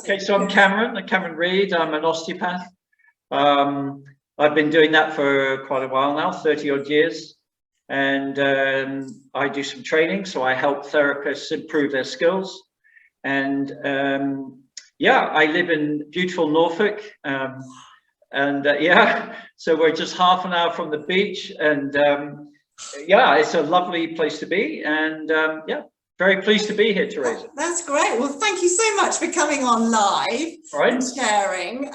Okay, so I'm Cameron Reid. I'm an osteopath. I've been doing that for quite a while now, 30 odd years. And I do some training, so I help therapists improve their skills. And yeah, I live in beautiful Norfolk. Yeah, so we're just half an hour from the beach. And yeah, it's a lovely place to be. And yeah. Very pleased to be here, Teresa. That's great. Well, thank you so much for coming on live and sharing.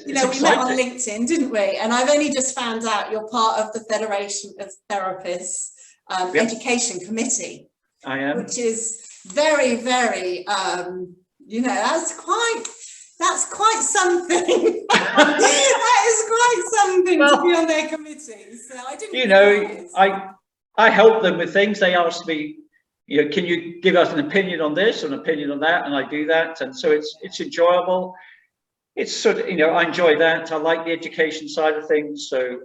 You know, we met on LinkedIn, didn't we? And I've only just found out you're part of the Federation of Therapists Education Committee. I am. Which is very, very, you know, that's quite something. That is quite something to be on their committee. So I didn't. You know, I help them with things. They ask me, you know, can you give us an opinion on this or an opinion on that? And I do that. And so it's enjoyable. It's sort of, you know, I enjoy that. I like the education side of things. So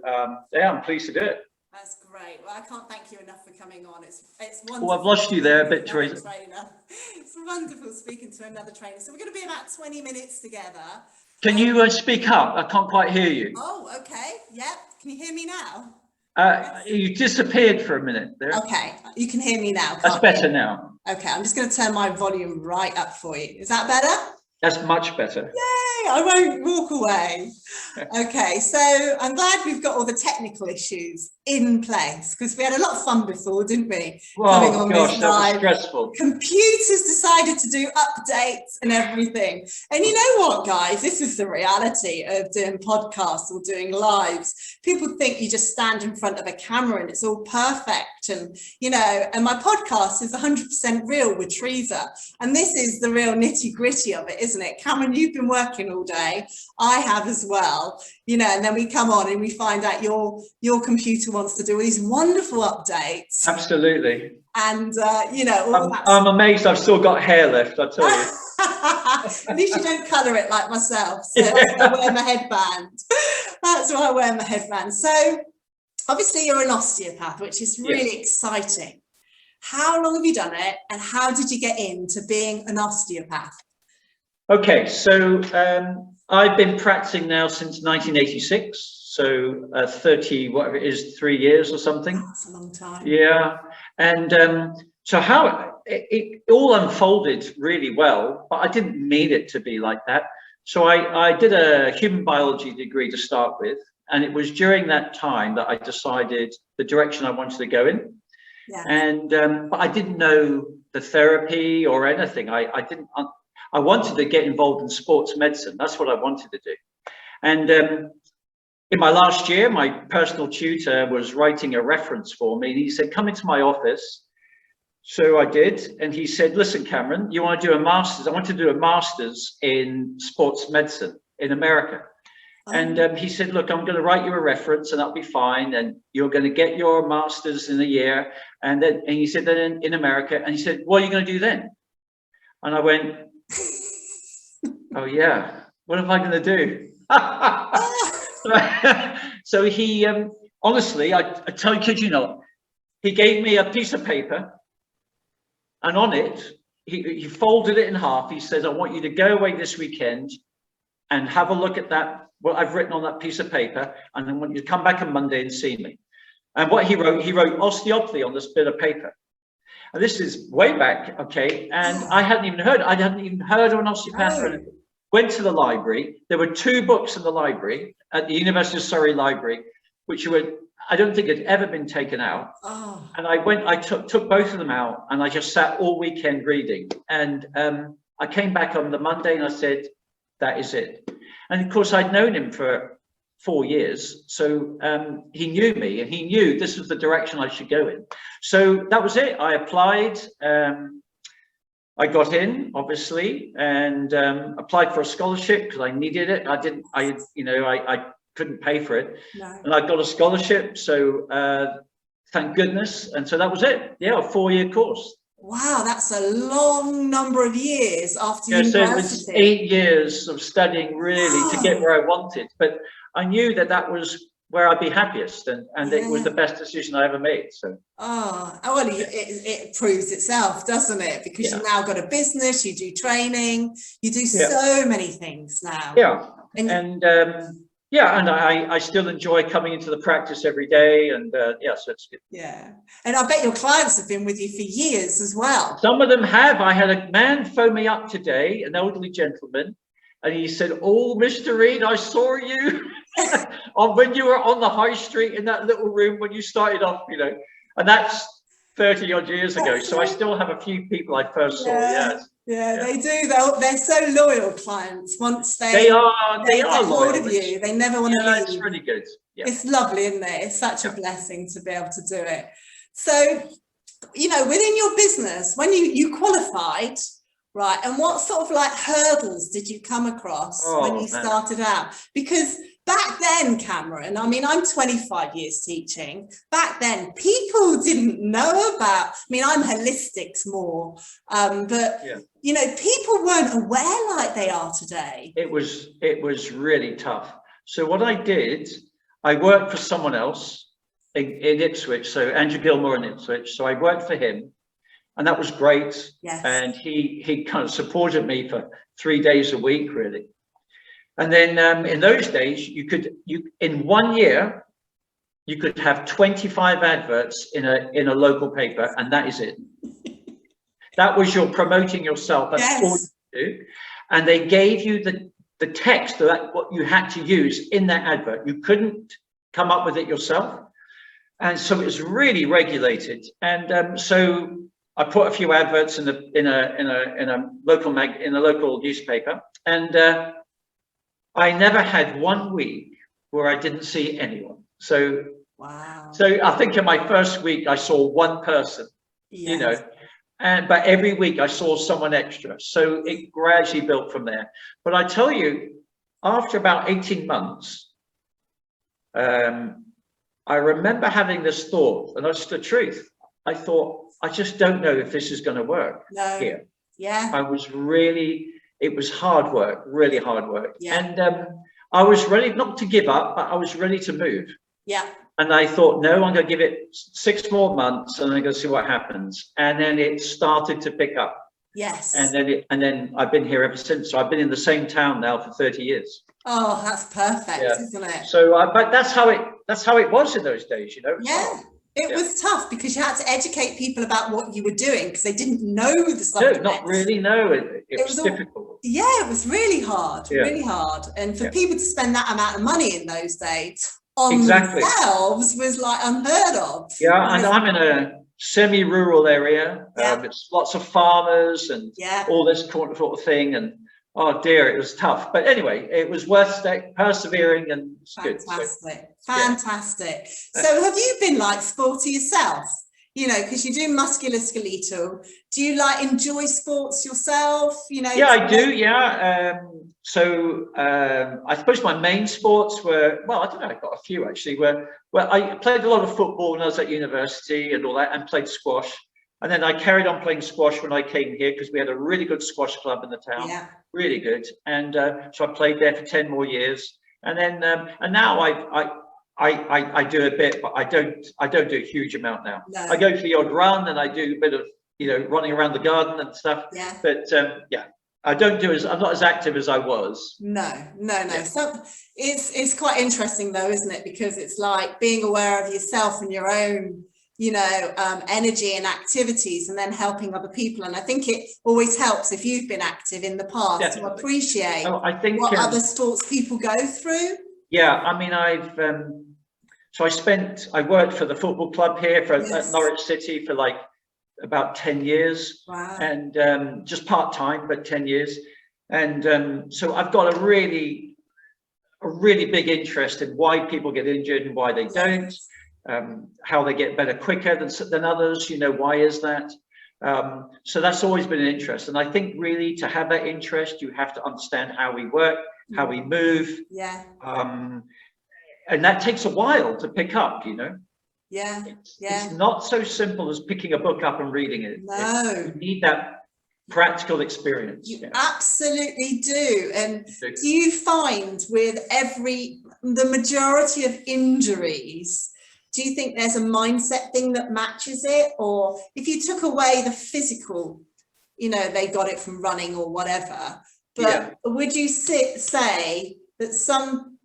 yeah, I'm pleased to do it. That's great. Well, I can't thank you enough for coming on. It's wonderful. Well, I've lost you there a bit, Teresa. It's wonderful speaking to another trainer. So we're going to be about 20 minutes together. Can you speak up? I can't quite hear you. Oh, okay. Yep. Can you hear me now? You disappeared for a minute there. Okay, you can hear me now. That's better now. Okay, I'm just going to turn my volume right up for you. Is that better? That's much better. Yay, I won't walk away. Okay, so I'm glad we've got all the technical issues in place because we had a lot of fun before, didn't we? Oh gosh, that was stressful. Computers decided to do updates and everything. And you know what, guys? This is the reality of doing podcasts or doing lives. People think you just stand in front of a camera and it's all perfect. And, you know, and my podcast is 100% real with Teresa. And this is the real nitty gritty of it, isn't it? Cameron, you've been working all day. I have as well. You know, and then we come on and we find out your computer wants to do all these wonderful updates. Absolutely. And you know, I'm amazed I've still got hair left, I tell you. At least you don't colour it like myself. So that's why I wear my headband. That's why I wear my headband. So obviously you're an osteopath, which is really exciting. How long have you done it and how did you get into being an osteopath? Okay, so I've been practicing now since 1986. So 30, whatever it is, 3 years or something. That's a long time. Yeah. And so how it all unfolded really well, but I didn't mean it to be like that. So I did a human biology degree to start with. And it was during that time that I decided the direction I wanted to go in. Yeah. And but I didn't know the therapy or anything. I wanted to get involved in sports medicine. That's what I wanted to do. And in my last year, my personal tutor was writing a reference for me. And he said, come into my office. So I did. And he said, listen, Cameron, you want to do a master's? I want to do a master's in sports medicine in America. Oh. And he said, look, I'm going to write you a reference and that'll be fine. And you're going to get your master's in a year. And he said that in America. And he said, what are you going to do then? And I went, oh yeah, what am I going to do? So he honestly, I kid you not, he gave me a piece of paper and on it he folded it in half. He says, I want you to go away this weekend and have a look at that, what I've written on that piece of paper, and I want you to come back on Monday and see me. And what he wrote osteopathy on this bit of paper. And this is way back, okay, and I hadn't even heard of an osteopath. Oh. Went to the library. There were 2 books in the library at the University of Surrey Library, which were, I don't think had ever been taken out. Oh. And I took both of them out and I just sat all weekend reading. And I came back on the Monday and I said, that is it. And of course I'd known him for 4 years. So he knew me and he knew this was the direction I should go in. So that was it. I applied. I got in, obviously, and applied for a scholarship because I needed it. I couldn't pay for it. No. And I got a scholarship. So thank goodness. And so that was it. Yeah, a 4-year course. Wow, that's a long number of years after university. So it was 8 years of studying really to get where I wanted. But I knew that was where I'd be happiest, and it was the best decision I ever made. So well, it proves itself, doesn't it? Because you've now got a business, you do training, you do so many things now. And I still enjoy coming into the practice every day, and so it's good. And I bet your clients have been with you for years as well. Some of them have. I had a man phone me up today, an elderly gentleman, and he said, "Oh, Mr. Reid, I saw you when you were on the high street in that little room when you started off, you know," and that's 30 odd years ago. So I still have a few people I first saw. They do. They're so loyal clients. Once they are hold of you, they never want to leave. It's really good. It's lovely, isn't it? It's such a blessing to be able to do it. So, you know, within your business, when you qualified, right, and what sort of like hurdles did you come across when you started out? Because back then, Cameron, I mean, I'm 25 years teaching. Back then, people didn't know about, I mean, I'm holistics more, but, you know, people weren't aware like they are today. It was really tough. So what I did, I worked for someone else in Ipswich, so Andrew Gilmore in Ipswich. So I worked for him, and that was great. And he kind of supported me for 3 days a week, really. And then in those days, in 1 year, you could have 25 adverts in a local paper, and that is it. That was your promoting yourself. That's all you do. And they gave you the text that what you had to use in that advert. You couldn't come up with it yourself, and so it was really regulated. And so I put a few adverts in a local newspaper, and I never had 1 week where I didn't see anyone. So I think in my first week I saw one person, you know, but every week I saw someone extra. So it gradually built from there. But I tell you, after about 18 months, I remember having this thought, and that's the truth. I thought, I just don't know if this is going to work here. It was hard work, really hard work. And I was ready not to give up, but I was ready to move. And I thought, no, I'm going to give it 6 more months, and I'm going to see what happens. And then it started to pick up. And then I've been here ever since. So I've been in the same town now for 30 years. Oh, that's perfect, isn't it? So, but that's how it was in those days, you know. It was tough because you had to educate people about what you were doing because they didn't know the subject. No, not really. No, it was difficult. It was really hard, really hard. And for people to spend that amount of money in those days on themselves was like unheard of. And I'm in a semi-rural area. It's lots of farmers and all this sort of thing. And oh dear, it was tough. But anyway, it was worth persevering, and it's good. Fantastic. So have you been like sporty yourself? You know, because you do musculoskeletal. Do you like enjoy sports yourself? You know? I do. So I suppose my main sports were, well, I don't know, I got a few actually. I played a lot of football when I was at university and all that, and played squash. And then I carried on playing squash when I came here because we had a really good squash club in the town, really good. And so I played there for 10 more years. And then and now I do a bit, but I don't do a huge amount now. I go for the odd run, and I do a bit of, you know, running around the garden and stuff. But I don't do I'm not as active as I was. No. So it's quite interesting though, isn't it? Because it's like being aware of yourself and your own, you know, energy and activities, and then helping other people. And I think it always helps if you've been active in the past to appreciate what other sports people go through. I mean, I worked for the football club here at Norwich City for like about 10 years. And just part-time, but 10 years. And so I've got a really big interest in why people get injured and why they don't. How they get better quicker than others, you know, why is that? So that's always been an interest. And I think really to have that interest, you have to understand how we work, how we move. And that takes a while to pick up, you know. It's not so simple as picking a book up and reading it. You need that practical experience. You absolutely do. And do you find with every, the majority of injuries, do you think there's a mindset thing that matches it? Or if you took away the physical, you know, they got it from running or whatever, but would you say that some,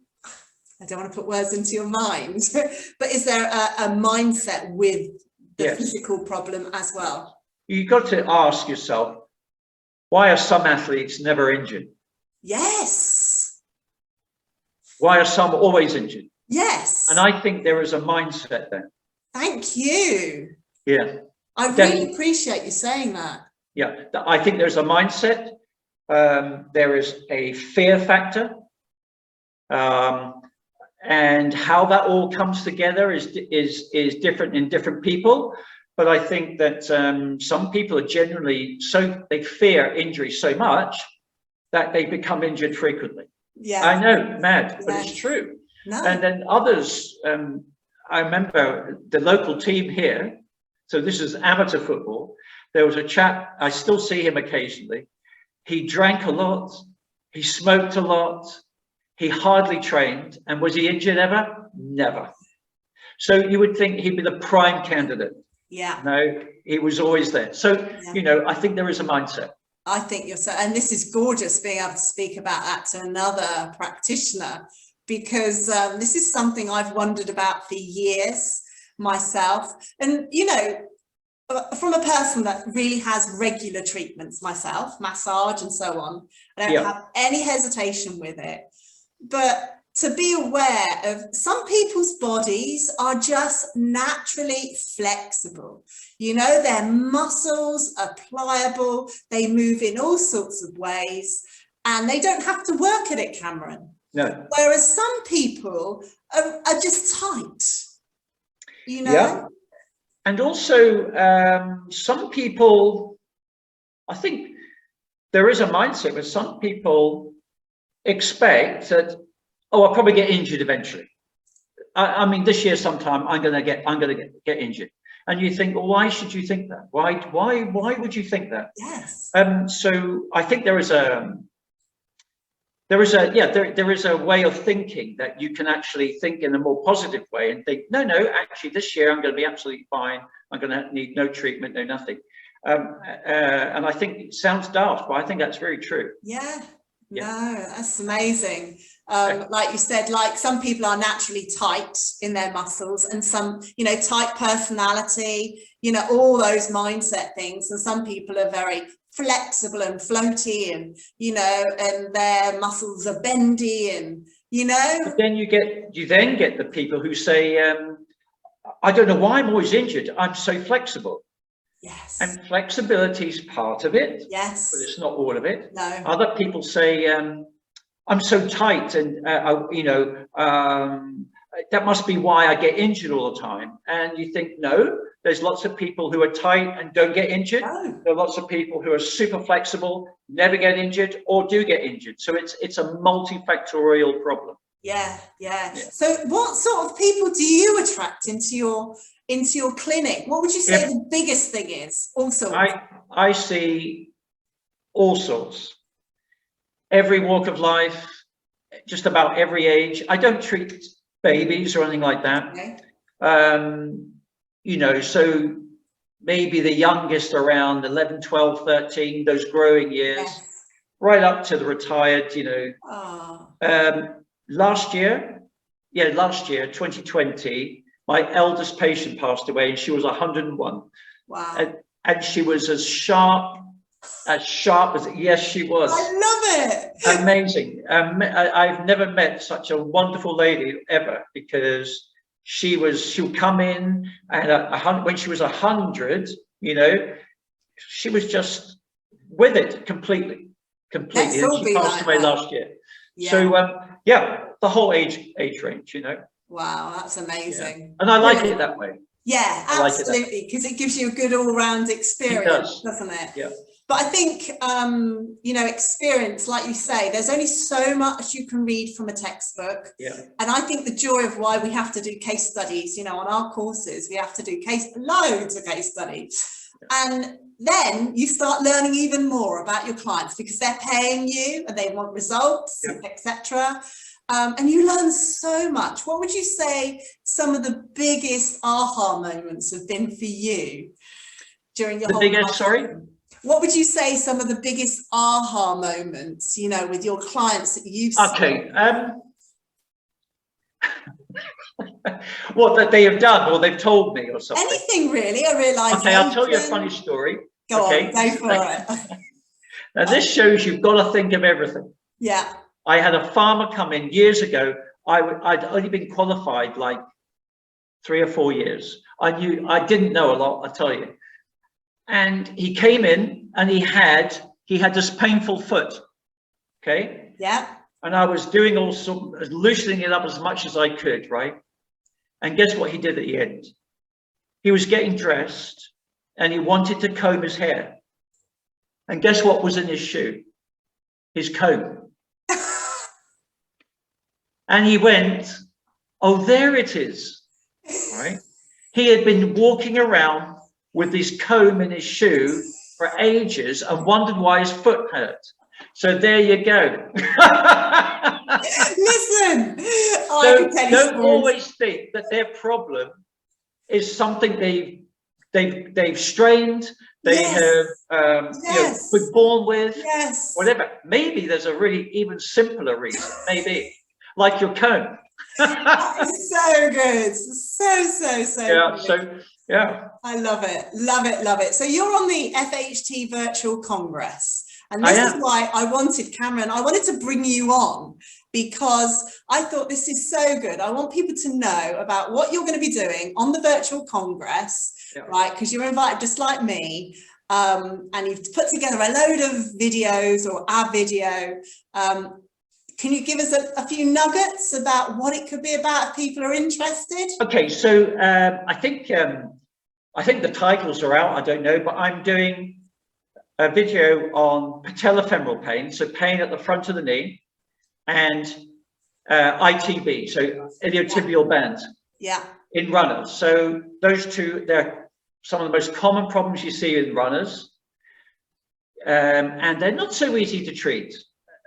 I don't want to put words into your mind, but is there a mindset with the physical problem as well? You've got to ask yourself, why are some athletes never injured? Yes. Why are some always injured? Yes. And I think there is a mindset there. Thank you. Yeah. I really appreciate you saying that. Yeah, I think there's a mindset. There is a fear factor. And how that all comes together is different in different people. But I think that some people are generally they fear injury so much that they become injured frequently. Yeah, I know, mad, but it's true. No. And then others, I remember the local team here. So this is amateur football. There was a chap, I still see him occasionally. He drank a lot. He smoked a lot. He hardly trained. And was he injured ever? Never. So you would think he'd be the prime candidate. Yeah. No, he was always there. So, you know, I think there is a mindset. I think you're so, and this is gorgeous being able to speak about that to another practitioner, because this is something I've wondered about for years myself. And, you know, from a person that really has regular treatments myself, massage and so on, I don't have any hesitation with it. But to be aware of some people's bodies are just naturally flexible. You know, their muscles are pliable, they move in all sorts of ways, and they don't have to work at it, Cameron. No. Whereas some people are just tight, you know? Yeah. And also, some people, I think there is a mindset where some people expect that, oh, I'll probably get injured eventually. I mean, this year sometime I'm gonna get injured. And you think, well, why should you think that? Why would you think that? Yes. So I think there is a way of thinking that you can actually think in a more positive way and think, no, actually this year I'm going to be absolutely fine. I'm going to need no treatment, no nothing. And I think it sounds daft, but I think that's very true. Yeah. No, that's amazing. Like you said, like some people are naturally tight in their muscles, and some, you know, tight personality, you know, all those mindset things. And some people are very flexible and floaty, and, you know, and their muscles are bendy, and, you know. But then you then get the people who say, I don't know why I'm always injured. I'm so flexible. Yes. And flexibility is part of it. Yes. But it's not all of it. No. Other people say, I'm so tight, and you know, that must be why I get injured all the time. And you think, no, there's lots of people who are tight and don't get injured. No. There are lots of people who are super flexible, never get injured, or do get injured. So it's a multifactorial problem. Yeah. So what sort of people do you attract into your clinic? What would you say the biggest thing is? Also, I see all sorts, every walk of life, just about every age. I don't treat babies or anything like that. okay. You know, so maybe the youngest around 11, 12, 13, those growing years, right up to the retired, you know. Oh. Last year, 2020, my eldest patient passed away, and she was 101. Wow. And she was as sharp as, yes, she was. I love it. Amazing. I've never met such a wonderful lady ever, because she'll come in, and when she was 100, you know, she was just with it completely. And she passed away last year. Yeah. So the whole age range, you know. Wow, that's amazing. Yeah. And I like it that way. Yeah, absolutely, because it gives you a good all-round experience, doesn't it? Yeah. But I think, you know, experience, like you say, there's only so much you can read from a textbook. Yeah. And I think the joy of why we have to do case studies, you know, on our courses, we have to do loads of case studies. Yeah. And then you start learning even more about your clients, because they're paying you and they want results, etc. And you learn so much. What would you say some of the biggest aha moments have been for you during your The whole biggest, life? sorry? What would you say some of the biggest aha moments, you know, with your clients that you've seen? Okay. What that they have done or they've told me or something? Anything really, a realization. Okay, I'll tell you a funny story. Go okay? on, go for it. Now this shows you've got to think of everything. Yeah. I had a farmer come in years ago. I'd only been qualified like 3 or 4 years. I didn't know a lot, I tell you. And he came in and he had this painful foot. Okay. Yeah. And I was doing loosening it up as much as I could, right? And guess what he did at the end? He was getting dressed and he wanted to comb his hair. And guess what was in his shoe? His comb. And he went, oh, there it is, right? He had been walking around with this comb in his shoe for ages and wondered why his foot hurt. So there you go. Listen, So don't always think that their problem is something they've strained, they have been born with, whatever. Maybe there's a really even simpler reason, maybe like your comb. It's so good, Yeah, good. so yeah, I love it, love it, love it. So you're on the FHT Virtual Congress, and this is why I wanted Cameron. I wanted to bring you on because I thought this is so good. I want people to know about what you're going to be doing on the Virtual Congress, right? Because you're invited just like me, and you've put together a load of videos or our video. Can you give us a few nuggets about what it could be about if people are interested? Okay, so I think the titles are out. I don't know, but I'm doing a video on patellofemoral pain, so pain at the front of the knee, and ITB, so iliotibial band. Yeah. In runners. So those two, they're some of the most common problems you see in runners, and they're not so easy to treat.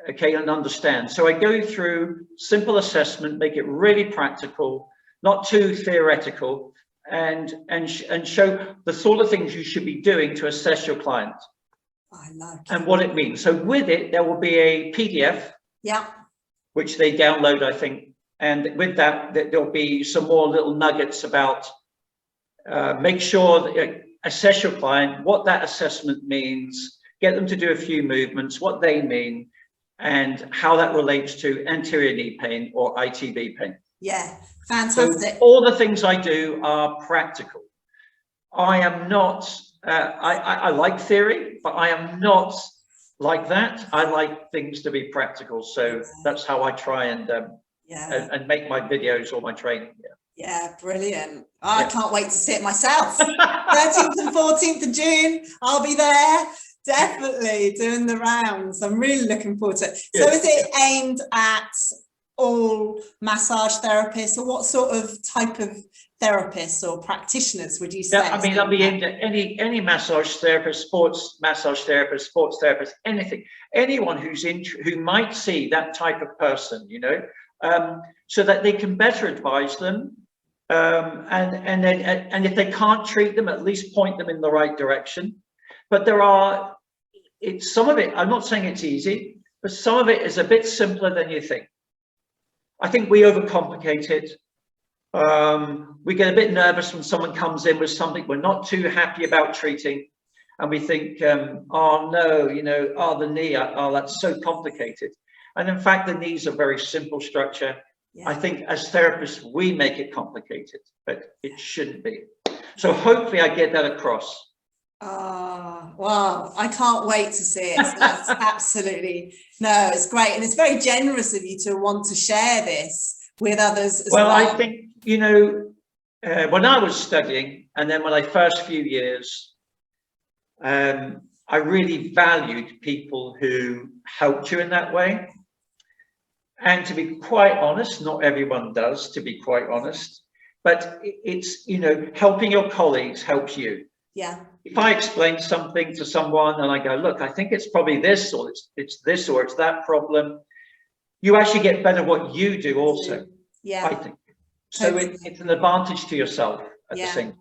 Okay, and understand. So I go through simple assessment, make it really practical, not too theoretical, and show the sort of things you should be doing to assess your client. I like it. And what it means. So with it, there will be a PDF, which they download, I think, and with that, there'll be some more little nuggets about make sure that assess your client, what that assessment means, get them to do a few movements, what they mean, and how that relates to anterior knee pain or ITB pain. Yeah, fantastic. So all the things I do are practical. I am not, I like theory, but I am not like that. I like things to be practical. So that's how I try and make my videos or my training. Yeah, brilliant. I can't wait to see it myself. 13th and 14th of June, I'll be there. Definitely doing the rounds. I'm really looking forward to it. So is it aimed at all massage therapists, or what sort of type of therapists or practitioners would you say? I mean, I'll be aimed at any massage therapist, sports therapist, anything, anyone who might see that type of person, you know, so that they can better advise them, and if they can't treat them, at least point them in the right direction. But some of it, I'm not saying it's easy, but some of it is a bit simpler than you think. I think we overcomplicate it. We get a bit nervous when someone comes in with something we're not too happy about treating. And we think, oh no, you know, oh, the knee, oh, that's so complicated. And in fact, the knees are very simple structure. I think as therapists, we make it complicated, but it shouldn't be. So hopefully I get that across. Oh, wow. I can't wait to see it. That's absolutely, no, it's great. And it's very generous of you to want to share this with others as well. Well, I think, you know, when I was studying, and then when I first few years, I really valued people who helped you in that way. And to be quite honest, not everyone does, to be quite honest, but it's, you know, helping your colleagues helps you. Yeah. If I explain something to someone and I go, look, I think it's probably this, or it's this, or it's that problem, you actually get better what you do also. Yeah, I think so. totally. It's an advantage to yourself at the same.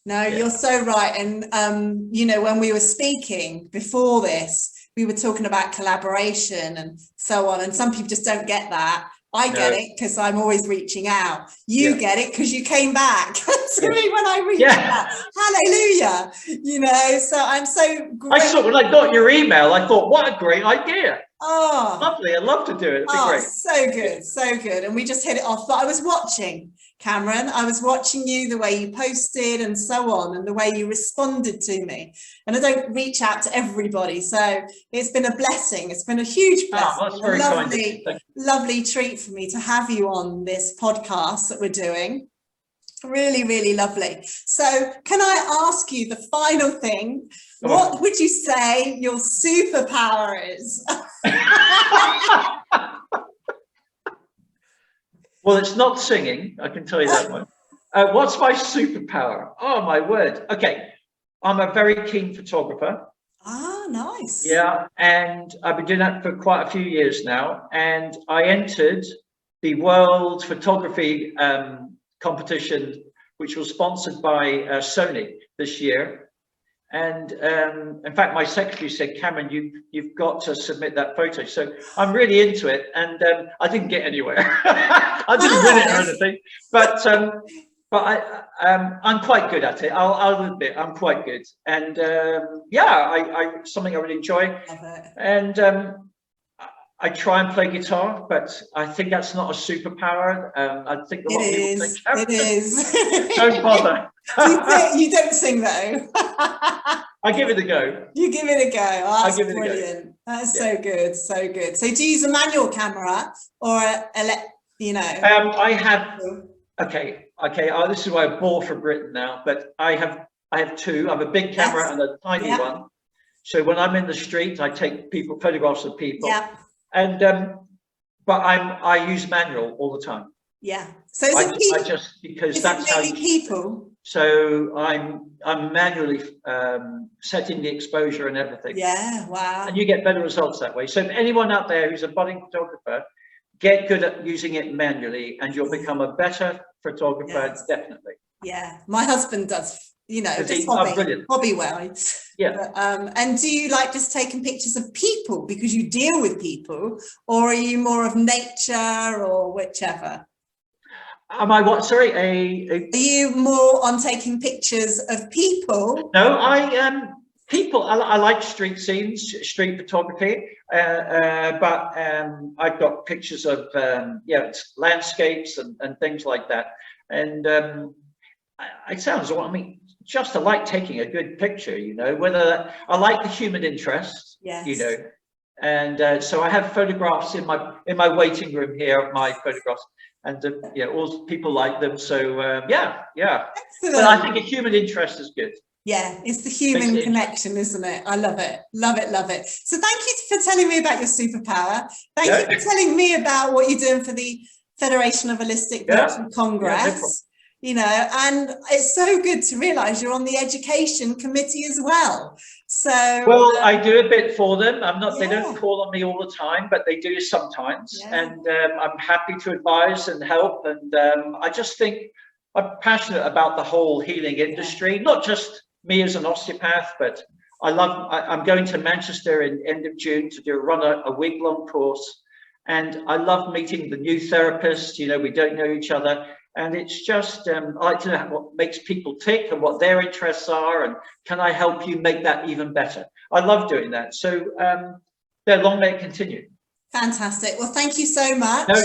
No, you're so right. And, you know, when we were speaking before this, we were talking about collaboration and so on. And some people just don't get that. I get it because I'm always reaching out. You get it because you came back to me when I reached out. Hallelujah. You know, so I'm so grateful. I saw when I got your email, I thought, what a great idea. Oh, lovely. I'd love to do it. It'd be great. So good. So good. And we just hit it off. But I was watching, Cameron. I was watching you, the way you posted and so on, and the way you responded to me. And I don't reach out to everybody. So it's been a blessing. It's been a huge blessing. That's very lovely, lovely treat for me to have you on this podcast that we're doing. Really, really lovely. So can I ask you the final thing? What would you say your superpower is? Well, it's not singing, I can tell you that one. What's my superpower? Oh, my word. Okay, I'm a very keen photographer. Ah, nice. Yeah, and I've been doing that for quite a few years now. And I entered the World Photography competition, which was sponsored by Sony this year. And in fact, my secretary said, Cameron, you've got to submit that photo. So I'm really into it. And I didn't get anywhere. I didn't win it or anything. But I'm quite good at it. I'll admit I'm quite good. And something I really enjoy. And I try and play guitar, but I think that's not a superpower. I think a lot of people think it is. Don't bother. You don't sing though. I give it a go. You give it a go. Oh, that's brilliant. That's so good, so good. So do you use a manual camera or I have. Okay. This is why I bore for Britain now, but I have two. I have a big camera and a tiny one. So when I'm in the street, I take photographs of people. Yeah. And but I use manual all the time. Yeah. So because that's how people. So I'm manually setting the exposure and everything. Yeah. Wow. And you get better results that way. So if anyone out there who's a budding photographer, get good at using it manually, and you'll become a better photographer. Definitely. Yeah. My husband does. You know, just hobby wise. Yeah. And do you like just taking pictures of people because you deal with people, or are you more of nature or whichever? Am I what? Sorry, Are you more on taking pictures of people? No, people. I like street scenes, street photography, but I've got pictures of landscapes and things like that. And it sounds. I mean. Just I like taking a good picture, you know, whether I like the human interest, you know, and so I have photographs in my waiting room here of my photographs, and all people like them. So Excellent. But I think a human interest is good. Yeah, it's the human connection, isn't it? I love it, love it, love it. So thank you for telling me about your superpower. Thank you for telling me about what you're doing for the Federation of Holistic Virtual Congress. You know, and it's so good to realize you're on the education committee as well. So I do a bit for them. They don't call on me all the time, but they do sometimes. And I'm happy to advise and help. And I just think I'm passionate about the whole healing industry, not just me as an osteopath, but I'm going to Manchester in end of June to run a week-long course. And I love meeting the new therapists. You know, we don't know each other. And it's just, I like to know what makes people tick and what their interests are, and can I help you make that even better? I love doing that. So long may it continue. Fantastic. Well, thank you so much. No,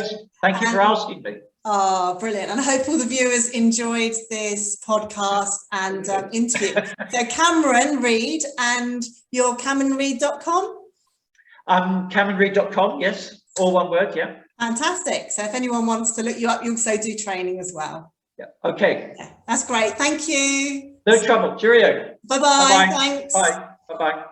thank you for asking me. Oh, brilliant. And I hope all the viewers enjoyed this podcast and interview. So Cameron Reid, and you're cameronreid.com? cameronreid.com, yes. All one word, yeah. Fantastic. So if anyone wants to look you up, you also do training as well. Yeah. Okay. Yeah, that's great. Thank you. No trouble. Cheerio. Bye-bye. Thanks. Bye. Bye-bye.